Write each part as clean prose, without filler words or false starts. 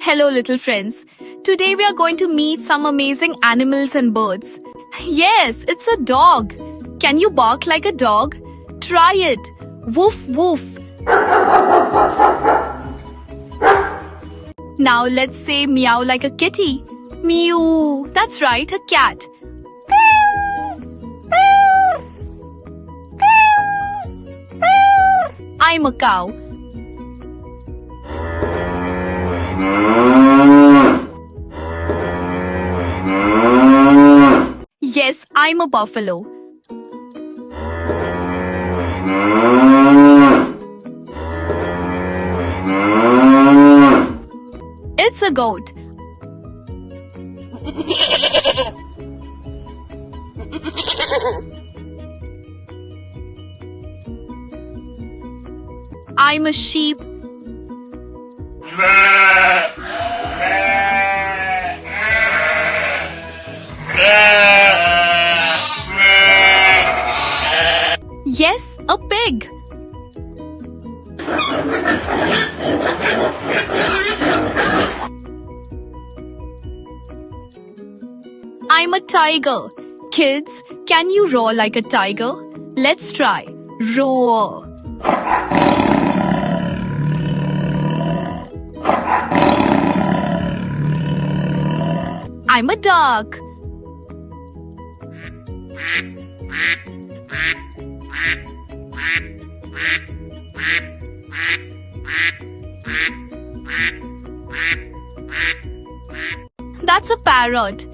Hello little friends. Today we are going to meet some amazing animals and birds. Yes, it's a dog. Can you bark like a dog? Try it. Woof woof. Now let's say meow like a kitty. Mew. That's right, a cat. I'm a cow. Yes, I'm a buffalo. It's a goat. I'm a sheep. Yes, a pig. I'm a tiger. Kids, can you roar like a tiger? Let's try. Roar. I'm a duck. That's a parrot.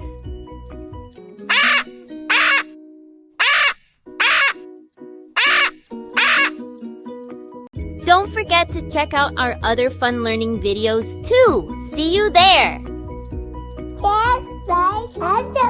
Don't forget to check out our other fun learning videos too. See you there! Yes,